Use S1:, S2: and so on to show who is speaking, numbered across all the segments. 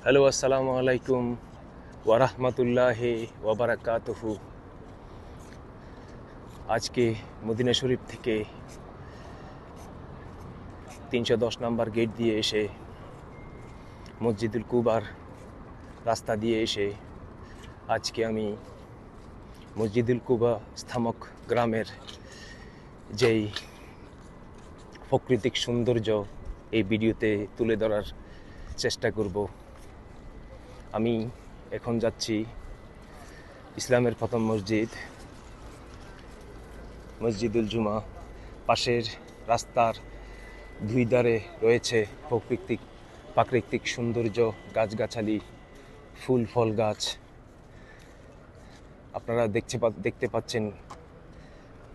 S1: Hello, আসসালামু আলাইকুম ওয়া রাহমাতুল্লাহি ওয়া বারাকাতুহু। আজকে মদিনা শরীফ থেকে 310 নাম্বার গেট দিয়ে এসে মসজিদুল কুবার রাস্তা দিয়ে এসে আজকে আমি মসজিদুল কুবা স্থামক গ্রামের যেই প্রাকৃতিক সৌন্দর্য এই ভিডিওতে তুলে ধরার চেষ্টা করব। আমি এখন যাচ্ছি ইসলামের প্রথম মসজিদুল জুমা। পাশের রাস্তার দুই ধারে রয়েছে প্রাকৃতিক সৌন্দর্য, গাছগাছালি, ফুল ফল গাছ। আপনারা দেখতে পাচ্ছেন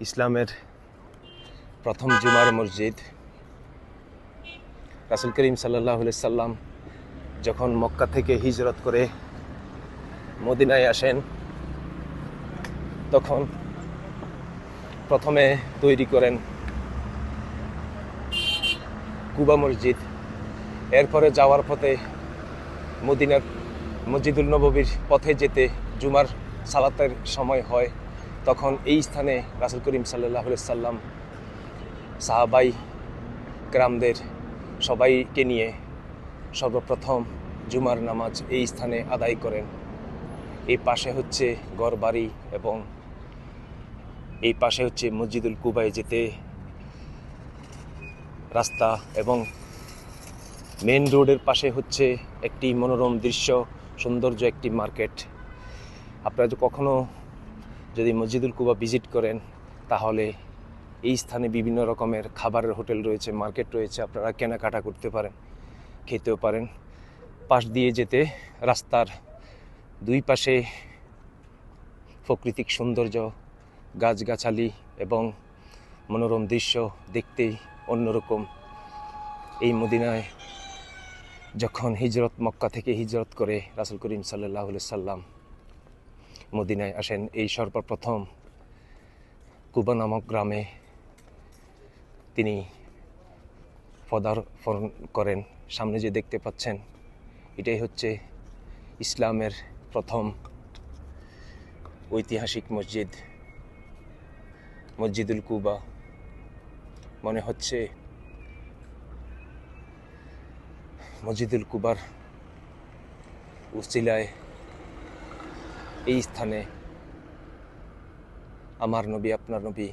S1: ইসলামের প্রথম জুমার মসজিদ। রাসূল করিম সাল্লাল্লাহু আলাইহি সাল্লাম যখন মক্কা থেকে হিজরত করে মদিনায় আসেন তখন প্রথমে তৈরি করেন কুবা মসজিদ। এরপরে যাওয়ার পথে মদিনার মসজিদুল নববীর পথে যেতে জুমার সালাতের সময় হয়, তখন এই স্থানে রাসূল করিম সাল্লাল্লাহু আলাইহি সাল্লাম সাহাবাই কেরামদের সবাইকে নিয়ে সর্বপ্রথম জুমার নামাজ এই স্থানে আদায় করেন। এই পাশে হচ্ছে ঘরবাড়ি এবং এই পাশে হচ্ছে মসজিদুল কুবায় যেতে রাস্তা, এবং মেন রোডের পাশে হচ্ছে একটি মনোরম দৃশ্য, সৌন্দর্য একটি মার্কেট। আপনারা কখনো যদি মসজিদুল কুবা ভিজিট করেন তাহলে এই স্থানে বিভিন্ন রকমের খাবারের হোটেল রয়েছে, মার্কেট রয়েছে, আপনারা কেনাকাটা করতে পারেন, খেতেও পারেন। পাশ দিয়ে যেতে রাস্তার দুই পাশে প্রাকৃতিক সৌন্দর্য, গাছগাছালি এবং মনোরম দৃশ্য দেখতেই অন্যরকম। এই মদিনায় যখন মক্কা থেকে হিজরত করে রাসূল করিম সাল্লাল্লাহু আলাইহি সাল্লাম মদিনায় আসেন, এই সর্বপ্রথম কুবা নামক গ্রামে তিনি পদার্পণ করেন। সামনে যে দেখতে পাচ্ছেন এটাই হচ্ছে ইসলামের প্রথম ঐতিহাসিক মসজিদুল কুবা। মনে হচ্ছে মসজিদুল কুবার উসিলায় এই স্থানে আমার নবী, আপনার নবী,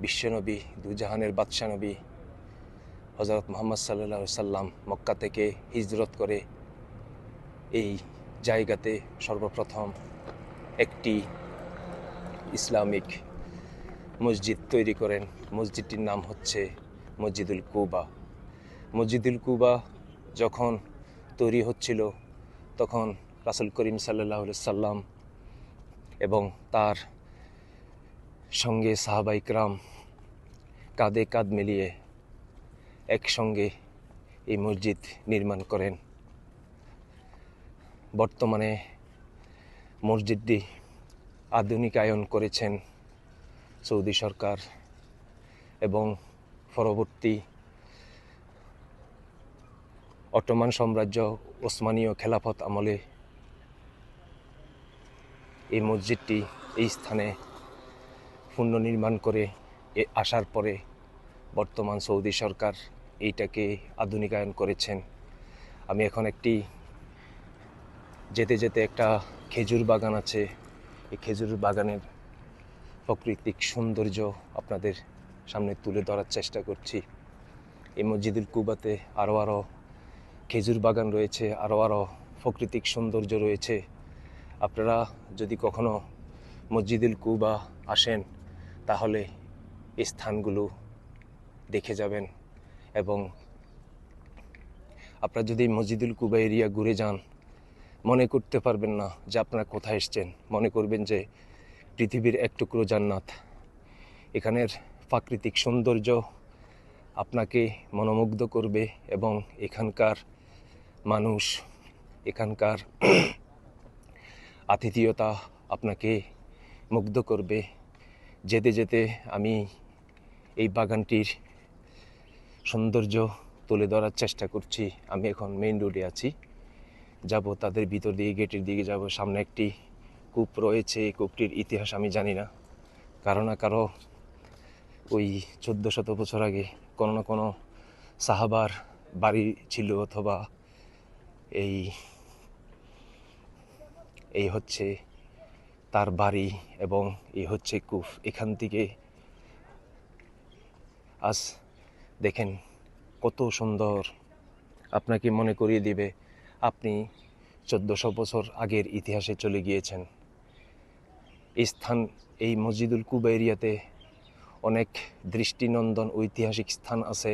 S1: বিশ্বনবী, দুজাহানের বাদশা নবী হযরত মুহাম্মদ সাল্লাল্লাহু আলাইহি সাল্লাম মক্কা থেকে হিজরত করে এই জায়গাতে সর্বপ্রথম একটি ইসলামিক মসজিদ তৈরি করেন। মসজিদটির নাম হচ্ছে মসজিদুল কুবা। মসজিদুল কুবা যখন তৈরি হচ্ছিল তখন রাসূল করিম সাল্লাল্লাহু আলাইহি সাল্লাম এবং তার সঙ্গে সাহাবায়ে কেরাম কাঁধে কাঁধ মিলিয়ে একসঙ্গে এই মসজিদ নির্মাণ করেন। বর্তমানে মসজিদটি আধুনিকায়ন করেছেন সৌদি সরকার, এবং পরবর্তী অটোমান সাম্রাজ্য, ওসমানীয় খেলাফত আমলে এই মসজিদটি এই স্থানে পুনর্নির্মাণ করে আসার পরে বর্তমান সৌদি সরকার এইটাকে আধুনিকায়ন করেছেন। আমি এখন যেতে যেতে একটা খেজুর বাগান আছে, এই খেজুর বাগানের প্রাকৃতিক সৌন্দর্য আপনাদের সামনে তুলে ধরার চেষ্টা করছি। এই মসজিদুল কুবাতে আরও খেজুর বাগান রয়েছে, আরও প্রাকৃতিক সৌন্দর্য রয়েছে। আপনারা যদি কখনো মসজিদুল কুবা আসেন তাহলে এই স্থানগুলো দেখে যাবেন, এবং আপনারা যদি মসজিদুল কুবা এরিয়া ঘুরে যান মনে করতে পারবেন না যে আপনারা কোথায় এসেছেন, মনে করবেন যে পৃথিবীর এক টুকরো জান্নাত। এখানের প্রাকৃতিক সৌন্দর্য আপনাকে মনোমুগ্ধ করবে, এবং এখানকার মানুষ, এখানকার আতিথেয়তা আপনাকে মুগ্ধ করবে। যেতে যেতে আমি এই বাগানটির সৌন্দর্য তুলে ধরার চেষ্টা করছি। আমি এখন মেইন রোডে আছি। যাব, তাদের ভিতর দিয়ে গেটের দিকে যাব। সামনে একটি কূপ রয়েছে, এই কূপটির ইতিহাস আমি জানি না, কারো না কারো ওই 1400 বছর আগে কোনো না কোনো সাহাবার বাড়ি ছিল, অথবা এই এই হচ্ছে তার বাড়ি এবং এই হচ্ছে কূপ। এখান থেকে আজ দেখেন কত সুন্দর, আপনাকে মনে করিয়ে দিবে আপনি 1400 বছর আগের ইতিহাসে চলে গিয়েছেন। এই স্থান, এই মসজিদুল কুবা এরিয়াতে অনেক দৃষ্টিনন্দন ঐতিহাসিক স্থান আছে।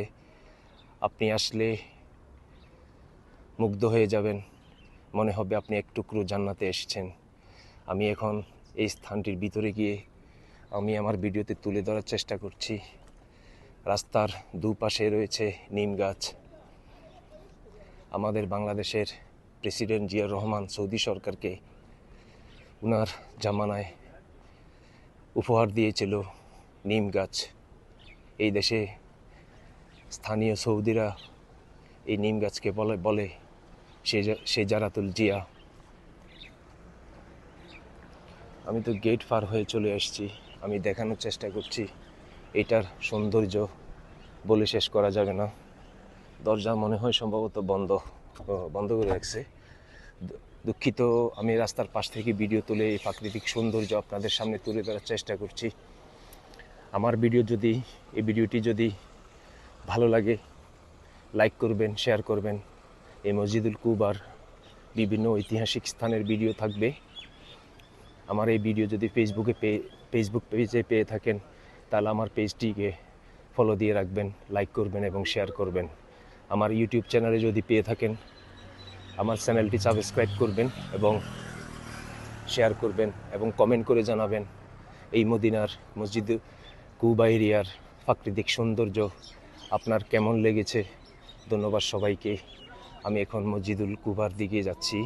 S1: আপনি আসলে মুগ্ধ হয়ে যাবেন, মনে হবে আপনি এক টুকরো জান্নাতে এসেছেন। আমি এখন এই স্থানটির ভিতরে গিয়ে আমি আমার ভিডিওতে তুলে ধরার চেষ্টা করছি। রাস্তার দুপাশে রয়েছে নিম গাছ। আমাদের বাংলাদেশের প্রেসিডেন্ট জিয়াউর রহমান সৌদি সরকারকে উনার জামানায় উপহার দিয়েছিল নিম গাছ। এই দেশে স্থানীয় সৌদিরা এই নিম গাছকে বলে শেজারাতুল জিয়া। আমি তো গেট পার হয়ে চলে আসছি, আমি দেখানোর চেষ্টা করছি। এটার সৌন্দর্য বলে শেষ করা যাবে না। দরজা মনে হয় সম্ভবত বন্ধ করে রাখছে। দুঃখিত, আমি রাস্তার পাশ থেকে ভিডিও তুলে এই প্রাকৃতিক সৌন্দর্য আপনাদের সামনে তুলে ধরার চেষ্টা করছি। আমার এই ভিডিওটি যদি ভালো লাগে লাইক করবেন, শেয়ার করবেন। এই মসজিদুল কুবার বিভিন্ন ঐতিহাসিক স্থানের ভিডিও থাকবে। আমার এই ভিডিও যদি ফেসবুক পেজে পেয়ে থাকেন, তাহলে আমার পেজটিকে ফলো দিয়ে রাখবেন, লাইক করবেন এবং শেয়ার করবেন। আমার ইউটিউব চ্যানেলে যদি পেয়ে থাকেন, আমার চ্যানেলটি সাবস্ক্রাইব করবেন এবং শেয়ার করবেন এবং কমেন্ট করে জানাবেন এই মদিনার মসজিদ কুবা এরিয়ার প্রাকৃতিক সৌন্দর্য আপনার কেমন লেগেছে। ধন্যবাদ সবাইকে। আমি এখন মসজিদুল কুবার দিকে যাচ্ছি,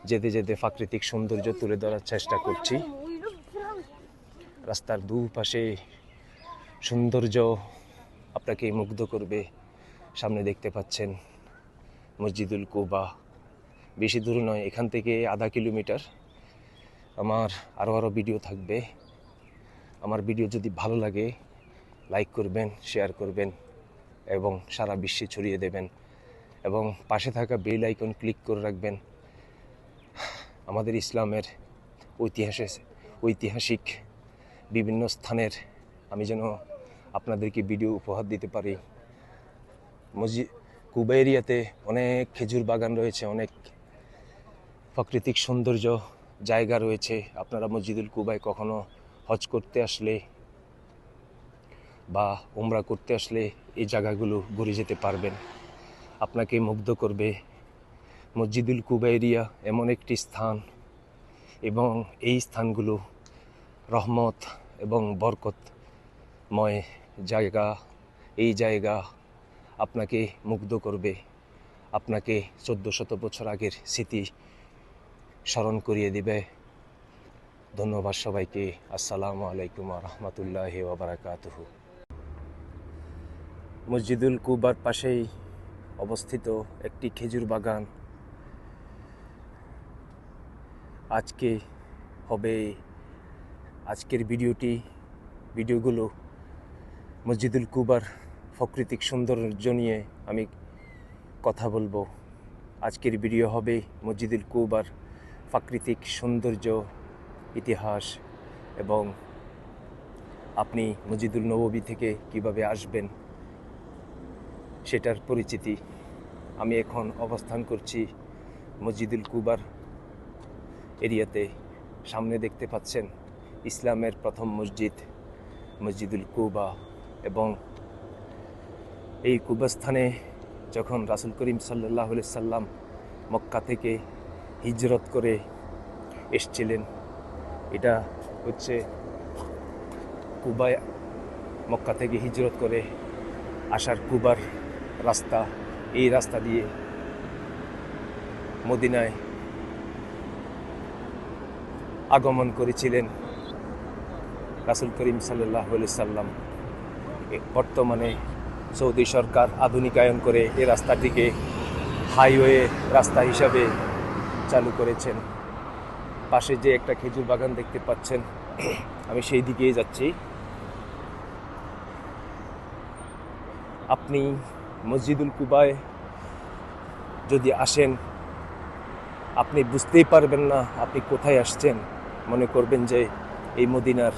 S1: যেতে যেতে প্রাকৃতিক সৌন্দর্য তুলে ধরার চেষ্টা করছি। রাস্তার দুপাশে সৌন্দর্য আপনাকে মুগ্ধ করবে। সামনে দেখতে পাচ্ছেন মসজিদুল কুবা, বেশি দূর নয়, এখান থেকে আধা কিলোমিটার। আমার আরও ভিডিও থাকবে। আমার ভিডিও যদি ভালো লাগে লাইক করবেন, শেয়ার করবেন এবং সারা বিশ্বে ছড়িয়ে দেবেন এবং পাশে থাকা বেল আইকন ক্লিক করে রাখবেন। আমাদের ইসলামের ঐতিহাসিক বিভিন্ন স্থানের আমি যেন আপনাদেরকে ভিডিও উপহার দিতে পারি। মসজিদ কুবা এরিয়াতে অনেক খেজুর বাগান রয়েছে, অনেক প্রাকৃতিক সৌন্দর্য জায়গা রয়েছে। আপনারা মসজিদুল কুবায় কখনো হজ করতে আসলে বা উমরা করতে আসলে এই জায়গাগুলো ঘুরে যেতে পারবেন, আপনাকে মুগ্ধ করবে। মসজিদুল কুবা এরিয়া এমন একটি স্থান এবং এই স্থানগুলো রহমত এবং বরকতময় জায়গা। এই জায়গা আপনাকে মুগ্ধ করবে, আপনাকে 1400 বছর আগের স্মৃতি স্মরণ করিয়ে দিবে। ধন্যবাদ সবাইকে। আসসালামু আলাইকুম ওয়া রাহমাতুল্লাহি ওয়া বারাকাতুহু। মসজিদুল কুবার পাশেই অবস্থিত একটি খেজুর বাগান। আজকের ভিডিওগুলো মসজিদুল কুবার প্রাকৃতিক সৌন্দর্য নিয়ে আমি কথা বলবো। আজকের ভিডিও হবে মসজিদুল কুবার প্রাকৃতিক সৌন্দর্য, ইতিহাস এবং আপনি মসজিদুল নববী থেকে কিভাবে আসবেন সেটার পরিচিতি। আমি এখন অবস্থান করছি মসজিদুল কুবার এরিয়াতে। সামনে দেখতে পাচ্ছেন ইসলামের প্রথম মসজিদুল কুবা। এবং এই কুবা স্থানে যখন রাসূল করিম সাল্লাল্লাহু আলাইহি সাল্লাম মক্কা থেকে হিজরত করে এসেছিলেন, এটা হচ্ছে কুবায় মক্কা থেকে হিজরত করে আসার কুবার রাস্তা। এই রাস্তা দিয়ে মদিনায় আগমন করেছিলেন রাসূল করিম সাল্লাল্লাহু আলাইহি সাল্লাম। বর্তমানে সৌদি সরকার আধুনিকায়ন করে এই রাস্তাটিকে হাইওয়ে রাস্তা হিসাবে চালু করেছেন। পাশে যে একটা খেজুর বাগান দেখতে পাচ্ছেন, আমি সেই দিকেই যাচ্ছি। আপনি মসজিদুল কুবায় যদি আসেন, আপনি বুঝতেই পারবেন না আপনি কোথায় আসছেন। মনে করবেন যে এই মদিনার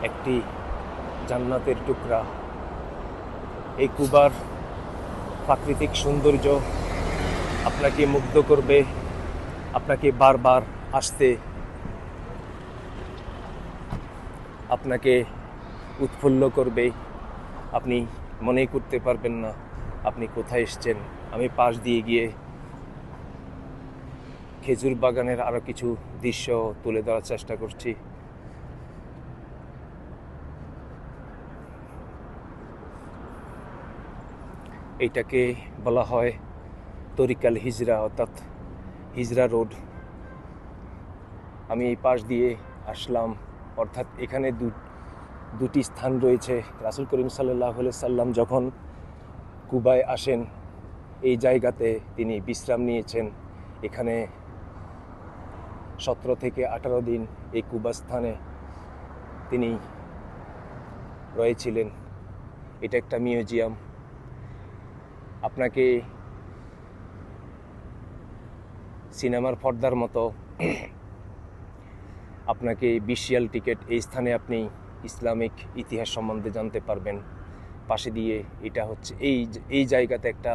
S1: একটি জান্নাতের টুকরা। এই কুবার প্রাকৃতিক সৌন্দর্য আপনাকে মুগ্ধ করবে, আপনাকে বারবার আসতে, আপনাকে উৎফুল্ল করবে। আপনি মনেই করতে পারবেন না আপনি কোথায় এসছেন। আমি পাশ দিয়ে গিয়ে খেজুর বাগানের আরও কিছু দৃশ্য তুলে ধরার চেষ্টা করছি। এইটাকে বলা হয় তরিকাল হিজরা, অর্থাৎ হিজরা রোড। আমি এই পাশ দিয়ে আসলাম, অর্থাৎ এখানে দুটি স্থান রয়েছে। রাসূল করিম সাল্লাল্লাহু আলাইহি সাল্লাম যখন কুবায় আসেন, এই জায়গাতে তিনি বিশ্রাম নিয়েছেন। এখানে 17 থেকে 18 দিন এই কুবা স্থানে তিনি রয়েছিলেন। এটা একটা মিউজিয়াম। আপনাকে সিনেমার পর্দার মতো আপনাকে বিশাল টিকিট, এই স্থানে আপনি ইসলামিক ইতিহাস সম্বন্ধে জানতে পারবেন। পাশে দিয়ে এটা হচ্ছে এই জায়গাতে একটা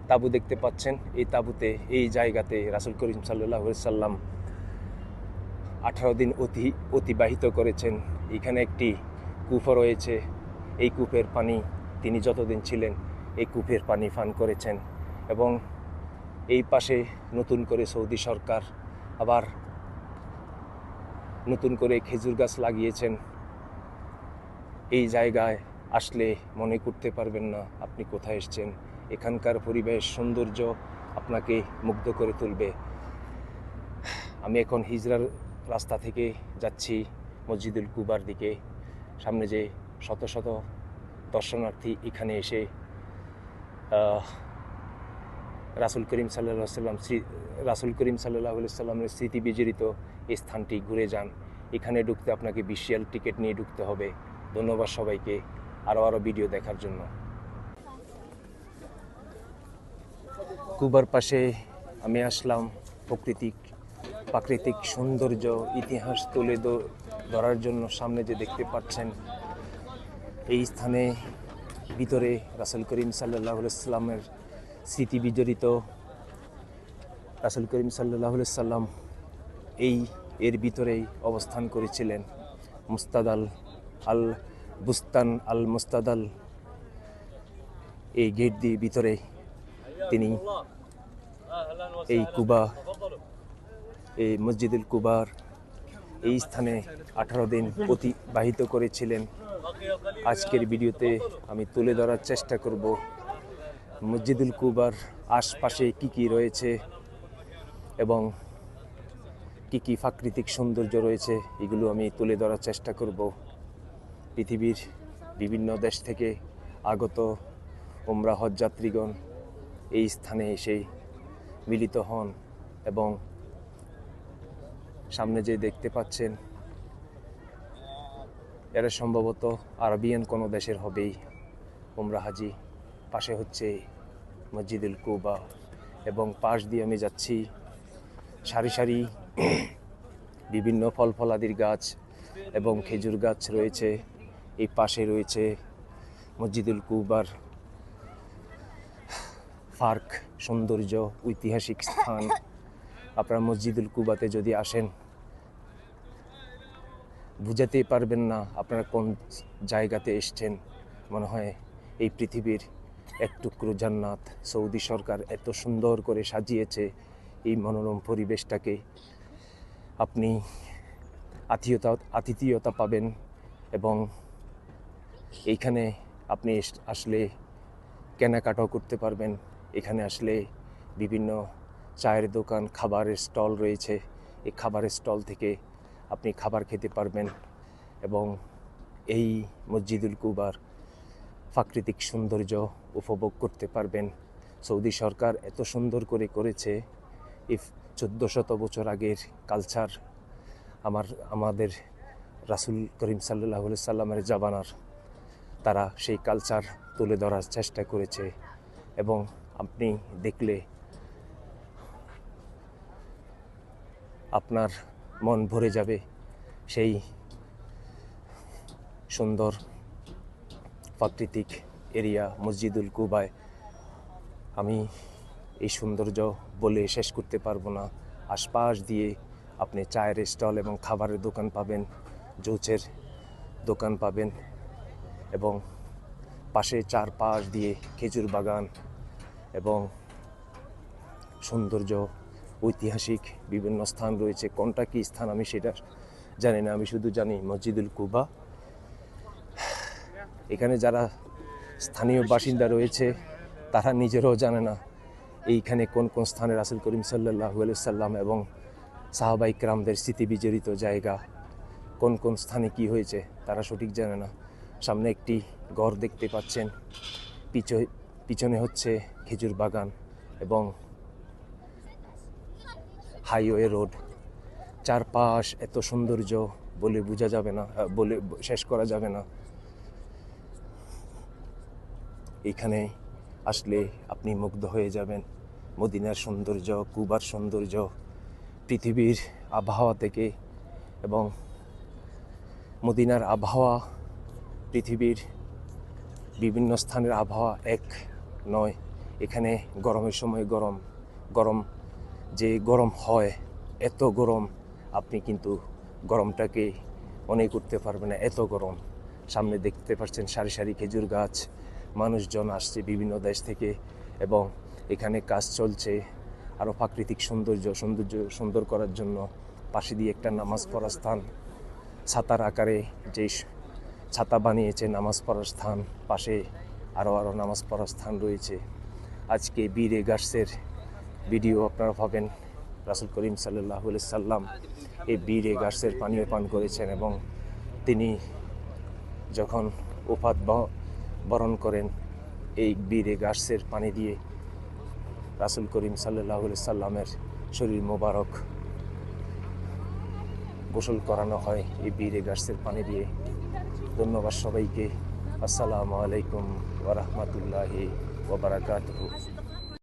S1: তাঁবু দেখতে পাচ্ছেন। এই তাঁবুতে, এই জায়গাতে রাসূল করিম সাল্লাল্লাহু আলাইহি সাল্লাম 18 দিন অতিবাহিত করেছেন। এখানে একটি কূপও রয়েছে। এই কূপের পানি তিনি যতদিন ছিলেন এই কূপের পানি পান করেছেন। এবং এই পাশে নতুন করে সৌদি সরকার আবার নতুন করে খেজুর গাছ লাগিয়েছেন। এই জায়গায় আসলে মনে করতে পারবেন না আপনি কোথায় এসেছেন। এখানকার পরিবেশ সৌন্দর্য আপনাকে মুগ্ধ করে তুলবে। আমি এখন হিজরার রাস্তা থেকে যাচ্ছি মসজিদুল কুবার দিকে। সামনে যে শত শত দর্শনার্থী এখানে এসে রাসূল করিম সাল্লাল্লাহু আলাইহি সাল্লামের স্মৃতি বিজড়িত এই স্থানটি ঘুরে যান। এখানে ঢুকতে আপনাকে বিশাল টিকিট নিয়ে ঢুকতে হবে। ধন্যবাদ সবাইকে আরও ভিডিও দেখার জন্য। কুবার পাশে আমি আসলাম প্রাকৃতিক সৌন্দর্য, ইতিহাস তুলে ধরার জন্য। সামনে যে দেখতে পাচ্ছেন, এই স্থানে ভিতরে রাসূল করিম সাল্লাল্লাহু আলাইহি সাল্লামের স্মৃতি বিজড়িত। রাসূল করিম সাল্লাল্লাহু আলাইহি সাল্লাম এর ভিতরেই অবস্থান করেছিলেন। বুস্তান আল মুস্তাদাল, এই গেট দিয়ে ভিতরে তিনি এই কুবা, এই মসজিদুল কুবার এই স্থানে 18 দিন অতিবাহিত করেছিলেন। আজকের ভিডিওতে আমি তুলে ধরার চেষ্টা করব মসজিদুল কুবার আশপাশে কি রয়েছে এবং কি প্রাকৃতিক সৌন্দর্য রয়েছে, এগুলো আমি তুলে ধরার চেষ্টা করব। পৃথিবীর বিভিন্ন দেশ থেকে আগত উমরা হজযাত্রীগণ এই স্থানে এসে মিলিত হন এবং সামনে যে দেখতে পাচ্ছেন, এরা সম্ভবত আরবিয়ান কোনো দেশের হবেই উমরা হাজি। পাশে হচ্ছে মসজিদুল কুবা এবং পাশ দিয়ে আমি যাচ্ছি সারি সারি বিভিন্ন ফলাদির গাছ এবং খেজুর গাছ রয়েছে। এই পাশে রয়েছে মসজিদুল কুবার পার্ক, সৌন্দর্য, ঐতিহাসিক স্থান। আপনারা মসজিদুল কুবাতে যদি আসেন, বুঝাতেই পারবেন না আপনারা কোন জায়গাতে এসছেন। মনে হয় এই পৃথিবীর এক টুকরো জান্নাত। সৌদি সরকার এত সুন্দর করে সাজিয়েছে এই মনোরম পরিবেশটাকে। আপনি আতিথেয়তা পাবেন এবং এইখানে আপনি আসলে কেনাকাটাও করতে পারবেন। এখানে আসলে বিভিন্ন চায়ের দোকান, খাবারের স্টল রয়েছে। এই খাবারের স্টল থেকে আপনি খাবার খেতে পারবেন এবং এই মসজিদুল কুবার প্রাকৃতিক সৌন্দর্য উপভোগ করতে পারবেন। সৌদি সরকার এত সুন্দর করে করেছে, এই 1400 বছর আগের কালচার, আমাদের রাসূল করিম সাল্লাল্লাহু আলাইহি সাল্লামের জামানার তারা সেই কালচার তুলে ধরার চেষ্টা করেছে। এবং আপনি দেখলে আপনার মন ভরে যাবে সেই সুন্দর প্রাকৃতিক এরিয়া মসজিদুল কুবায়। আমি এই সৌন্দর্য বলে শেষ করতে পারবো না। আশপাশ দিয়ে আপনি চায়ের স্টল এবং খাবারের দোকান পাবেন, জুসের দোকান পাবেন, এবং পাশে চারপাশ দিয়ে খেজুর বাগান এবং সৌন্দর্য, ঐতিহাসিক বিভিন্ন স্থান রয়েছে। কোনটা কি স্থান আমি সেটা জানি না, আমি শুধু জানি মসজিদুল কুবা। এখানে যারা স্থানীয় বাসিন্দা রয়েছে তারা নিজেরাও জানে না এইখানে কোন কোন স্থানে রাসূল করিম সাল্লাল্লাহু আলাইহি সাল্লাম এবং সাহাবায়ে কেরামদের স্মৃতি বিজড়িত জায়গা, কোন কোন স্থানে কি হয়েছে তারা সঠিক জানে না। সামনে একটি ঘর দেখতে পাচ্ছেন, পিছনে হচ্ছে খেজুর বাগান এবং হাইওয়ে রোড। চারপাশ এত সৌন্দর্য বলে বোঝা যাবে না, বলে শেষ করা যাবে না। এখানে আসলে আপনি মুগ্ধ হয়ে যাবেন মদিনার সৌন্দর্য, কুবার সৌন্দর্য, পৃথিবীর আবহাওয়া থেকে। এবং মদিনার আবহাওয়া পৃথিবীর বিভিন্ন স্থানের আবহাওয়া এক নয়। এখানে গরমের সময় গরম যে গরম হয়, এত গরম আপনি কিন্তু গরমটাকে মনে করতে পারবেন না, এত গরম। সামনে দেখতে পাচ্ছেন সারি সারি খেজুর গাছ, মানুষজন আসছে বিভিন্ন দেশ থেকে এবং এখানে কাজ চলছে আরও প্রাকৃতিক সৌন্দর্য সুন্দর করার জন্য। পাশে দিয়ে একটা নামাজ পড়ার স্থান, ছাতার আকারে যে ছাতা বানিয়েছে নামাজ পড়ার স্থান, পাশে আরও নামাজ পড়ার স্থান রয়েছে। আজকে বীরে গার্সের ভিডিও আপনারা পাবেন। রাসূল করিম সাল্লাল্লাহু আলাইহি সাল্লাম এই বীরে গার্সের পানীয় পান করেছেন এবং তিনি যখন ওফাত বরণ করেন, এই বীরে গার্সের পানি দিয়ে রাসূল করিম সাল্লাল্লাহু আলাইহি সাল্লামের শরীর মোবারক গোসল করানো হয় এই বীরে গার্সের পানি দিয়ে। ধন্যবাদ সবাইকে। আসসালামু আলাইকুম ওয়া রাহমাতুল্লাহি ওয়া বারাকাতুহু।